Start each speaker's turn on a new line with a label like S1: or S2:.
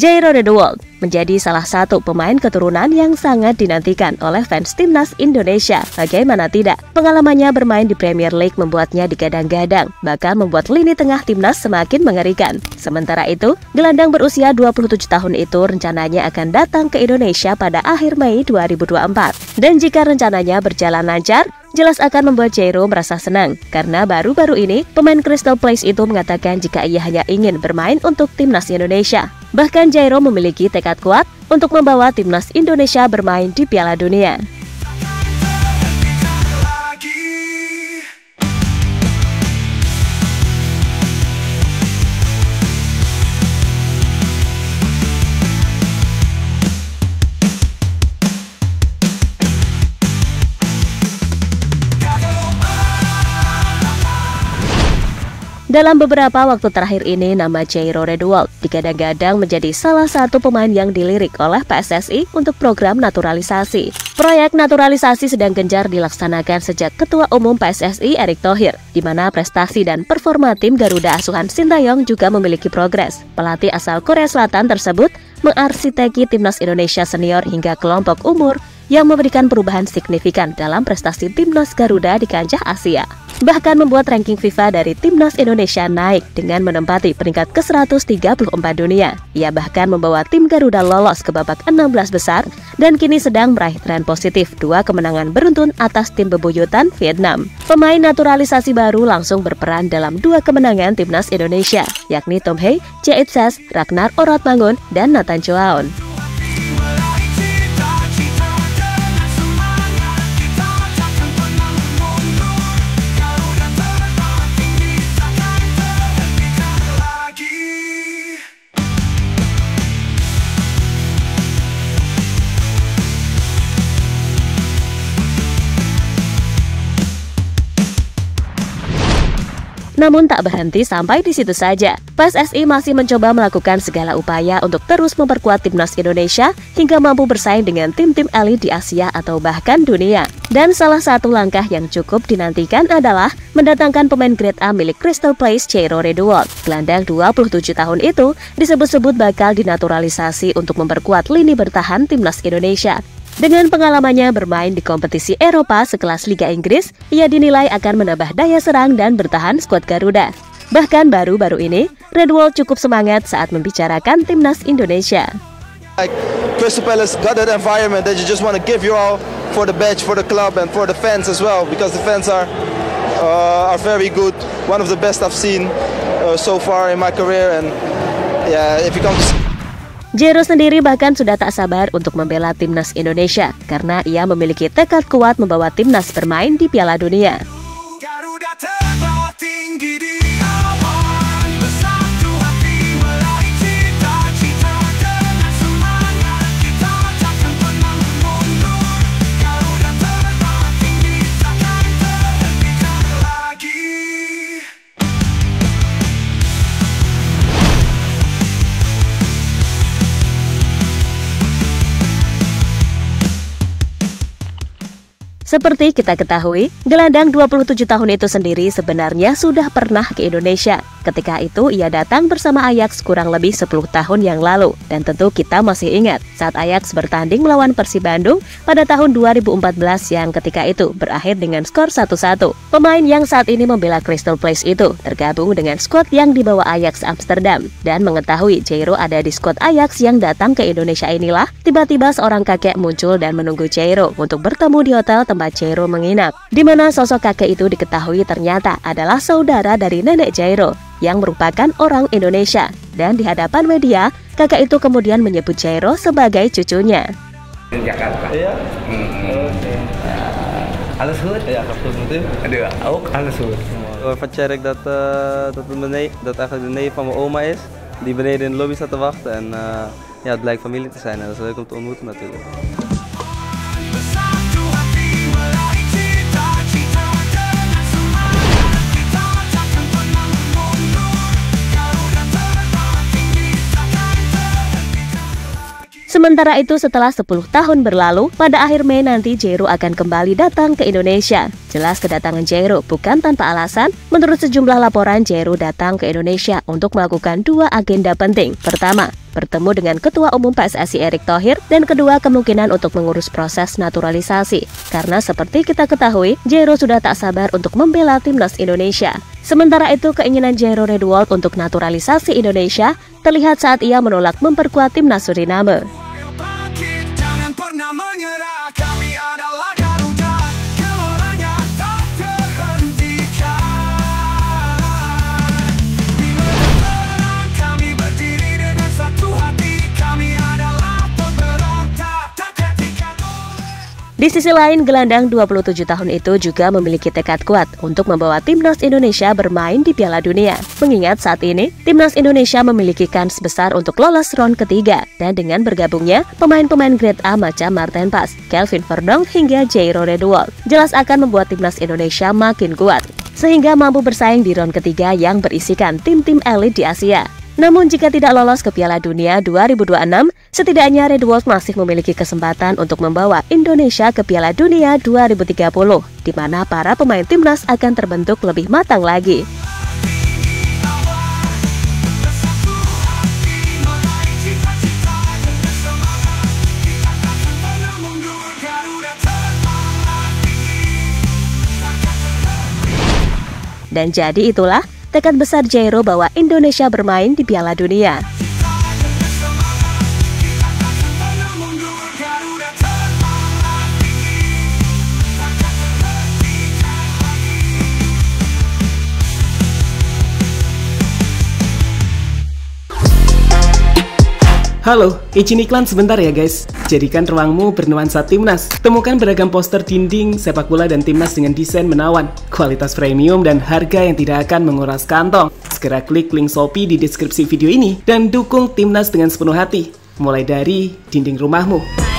S1: Jairo Redwald menjadi salah satu pemain keturunan yang sangat dinantikan oleh fans timnas Indonesia. Bagaimana tidak, pengalamannya bermain di Premier League membuatnya digadang-gadang, bahkan membuat lini tengah timnas semakin mengerikan. Sementara itu, gelandang berusia 27 tahun itu rencananya akan datang ke Indonesia pada akhir Mei 2024. Dan jika rencananya berjalan lancar, jelas akan membuat Jairo merasa senang, karena baru-baru ini pemain Crystal Palace itu mengatakan jika ia hanya ingin bermain untuk timnas Indonesia. Bahkan Jairo memiliki tekad kuat untuk membawa timnas Indonesia bermain di Piala Dunia. Dalam beberapa waktu terakhir ini, nama Jairo Redwald digadang-gadang menjadi salah satu pemain yang dilirik oleh PSSI untuk program naturalisasi. Proyek naturalisasi sedang gencar dilaksanakan sejak Ketua Umum PSSI Erick Thohir, di mana prestasi dan performa tim Garuda asuhan Sintayong juga memiliki progres. Pelatih asal Korea Selatan tersebut mengarsiteki timnas Indonesia senior hingga kelompok umur yang memberikan perubahan signifikan dalam prestasi timnas Garuda di kancah Asia. Bahkan membuat ranking FIFA dari timnas Indonesia naik dengan menempati peringkat ke-134 dunia. Ia bahkan membawa tim Garuda lolos ke babak 16 besar dan kini sedang meraih tren positif 2 kemenangan beruntun atas tim bebuyutan Vietnam. Pemain naturalisasi baru langsung berperan dalam 2 kemenangan timnas Indonesia, yakni Tom Hei, Jae Ses, Ragnar Oratmangun, dan Nathan Choaon. Namun tak berhenti sampai di situ saja. PSSI masih mencoba melakukan segala upaya untuk terus memperkuat timnas Indonesia hingga mampu bersaing dengan tim-tim elit di Asia atau bahkan dunia. Dan salah satu langkah yang cukup dinantikan adalah mendatangkan pemain grade A milik Crystal Palace, Jairo Redwald. Gelandang 27 tahun itu disebut-sebut bakal dinaturalisasi untuk memperkuat lini bertahan timnas Indonesia. Dengan pengalamannya bermain di kompetisi Eropa sekelas Liga Inggris, ia dinilai akan menambah daya serang dan bertahan skuad Garuda. Bahkan baru-baru ini, Redwald cukup semangat saat membicarakan timnas Indonesia.
S2: Crystal Palace got that environment that you just want to give your all for the badge, for the club, and for the fans as well, because the fans are very good. One of the best I've seen so far in my career, and yeah, if you come to
S1: Jairo sendiri bahkan sudah tak sabar untuk membela timnas Indonesia karena ia memiliki tekad kuat membawa timnas bermain di Piala Dunia. Seperti kita ketahui, gelandang 27 tahun itu sendiri sebenarnya sudah pernah ke Indonesia. Ketika itu ia datang bersama Ajax kurang lebih 10 tahun yang lalu. Dan tentu kita masih ingat saat Ajax bertanding melawan Persib Bandung pada tahun 2014 yang ketika itu berakhir dengan skor 1-1. Pemain yang saat ini membela Crystal Palace itu tergabung dengan skuad yang dibawa Ajax Amsterdam. Dan mengetahui Jairo ada di skuad Ajax yang datang ke Indonesia inilah, tiba-tiba seorang kakek muncul dan menunggu Jairo untuk bertemu di hotel tempat Jairo menginap, di mana sosok kakek itu diketahui ternyata adalah saudara dari nenek Jairo yang merupakan orang Indonesia. Dan di hadapan media, kakek itu kemudian menyebut Jairo sebagai cucunya.
S3: Jakarta. Iya. Alles goed? Ja, gaat goed met u? Ook alles goed.
S4: Van Tjerk dat eigenlijk de neef van mijn oma is, die beneden in de lobby staat te wachten. En ja, het blijkt familie te zijn en dat is leuk om te ontmoeten natuurlijk.
S1: Sementara itu setelah 10 tahun berlalu, pada akhir Mei nanti Jairo akan kembali datang ke Indonesia. Jelas kedatangan Jairo bukan tanpa alasan. Menurut sejumlah laporan, Jairo datang ke Indonesia untuk melakukan 2 agenda penting. Pertama, bertemu dengan Ketua Umum PSSI Erick Thohir, dan kedua kemungkinan untuk mengurus proses naturalisasi. Karena seperti kita ketahui, Jairo sudah tak sabar untuk membela timnas Indonesia. Sementara itu, keinginan Jairo Redwald untuk naturalisasi Indonesia terlihat saat ia menolak memperkuat timnas Suriname. Di sisi lain, gelandang 27 tahun itu juga memiliki tekad kuat untuk membawa timnas Indonesia bermain di Piala Dunia. Mengingat saat ini, timnas Indonesia memiliki kans besar untuk lolos round ketiga, dan dengan bergabungnya pemain-pemain grade A macam Marten Pas, Kelvin Verdonk hingga Jairo Redwald, jelas akan membuat timnas Indonesia makin kuat, sehingga mampu bersaing di round ketiga yang berisikan tim-tim elit di Asia. Namun jika tidak lolos ke Piala Dunia 2026, setidaknya Redwald masih memiliki kesempatan untuk membawa Indonesia ke Piala Dunia 2030, di mana para pemain timnas akan terbentuk lebih matang lagi. Dan jadi itulah tekad besar Jairo bawa Indonesia bermain di Piala Dunia.
S5: Halo, izin iklan sebentar ya guys. Jadikan ruangmu bernuansa timnas. Temukan beragam poster dinding, sepak bola dan timnas dengan desain menawan, kualitas premium dan harga yang tidak akan menguras kantong. Segera klik link Shopee di deskripsi video ini dan dukung timnas dengan sepenuh hati. Mulai dari dinding rumahmu.